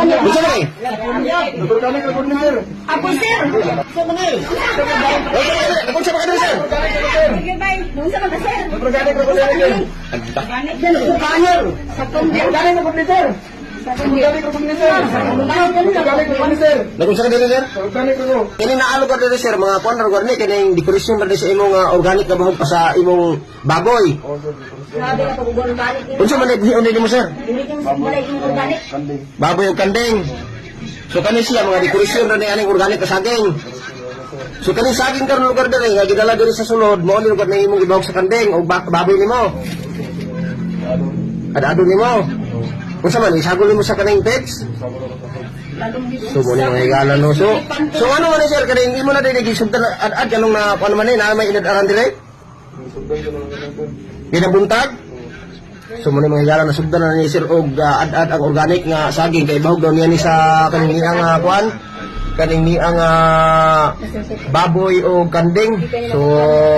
Bisa ba eh? Organic report ni sir. Ako, sir. Sa mga eh. Kung sa mga sir? Sige, bye. Doon sa mga, sir. Organic report ni sir. Yan, Kayer. sa kundi. Organic report ni sir. Organic report ni sir. Organic report ni sir. Nagkung sa kanila sir? Organic report. Kini naalo ka dito sir, mga kuan ra ni kini decoration ba sa imong organic na bahog pa sa imong baboy. Grabe na pag-organic. Unsa man ni mo sir? Hindi ka walay yung organic. Baboy ug kanding. So kani siya mga decoration ra ni aning organic ka saging. So kani saging karon lugar diri nga gidala diri sa sulod, mo ni lugar na imong ibahog sa kanding o baboy nimo. Ada nimo. Unsa man isagol nimo sa kaning pets? So mo ni mga igala no. So ano man sir kani hindi mo na dili gisugdan ad kanong na ano man na may edad aran dire? Ginabuntag? So muna mga higala na sugdan na ni Sir og ad-ad ang organic nga saging kay bahog daw niya ni sa kaning ang kuan kaning ang baboy o kanding. So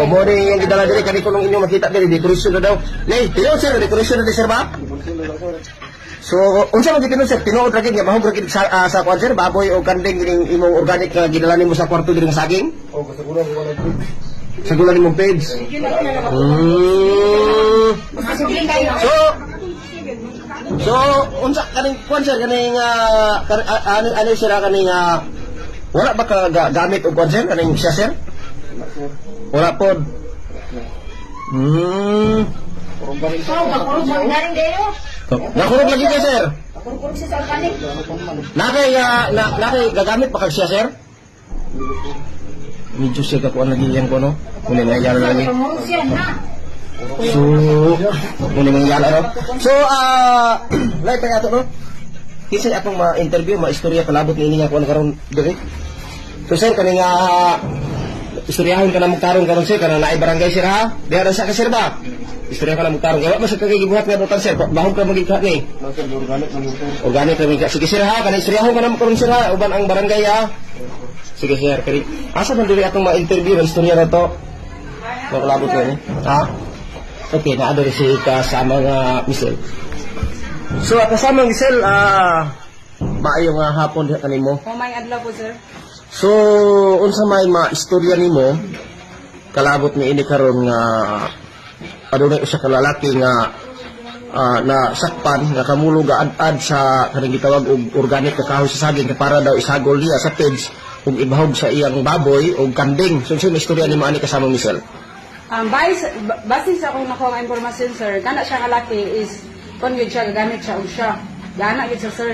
mo ni yung gidala diri kani kunong inyo makita diri decoration na daw. Lay, tiyo sir decoration na sir ba? So unsa man gitino sir tinuod ra gid nga bahog ra gid sa kuan sir baboy o kanding gining imong organic nga gidala nimo sa kwarto diri nga saging? Oh, kasiguran ko na page. Sa gulan nimong page. So unsa kaning kuan sir kaning ano sira kaning wala ba ka gamit og kuan sir kaning siya sir? Wala pod. Galing kayo. Nakurog lagi ka sir. Kurkurog siya sa organic. Nakay gagamit pa kag siya sir? Medyo siya kakuan lagi yan ko no. Muna nga yala lagi. Promotion na. So, muna nga yala no. So, like pa yato no. Kisay atong ma-interview, ma-istorya kalabot ni ini nga kuan karon diri. So sir kaning istoryahon ka na magkaron karon sir kanang naay barangay sir ha. Diha ra sa ka sir ba? Istorya ka na magkaron kaya masag kagibuhat nga dotan sir. Bahog ka magighat ni. Organic na motor. Organic na magighat. Sige sir ha, kanang istoryahon ka na magkaron sir ha uban ang barangay ha. Sige sir, kani asa man diri atong ma-interview ang istorya na to? Makalabot ni. Ha? Okay, naado rin si kasama nga Michelle. So, kasama Michelle, maayong hapon diha kanimo. May adlaw po, sir. So, unsa may ma-istorya nimo kalabot ni ini karon nga adunay usa ka lalaki nga na sakpan nga kamulog ad-ad sa kanang gitawag og organic ka kahoy sa saging para daw isagol niya sa page ug ibahog sa iyang baboy o kanding. So, sino istorya nimo ani kasama Michelle? Base sa akong nakuha nga impormasyon, sir, kana siya nga laki is kung yun siya gagamit siya og siya. Gana yun siya, sir.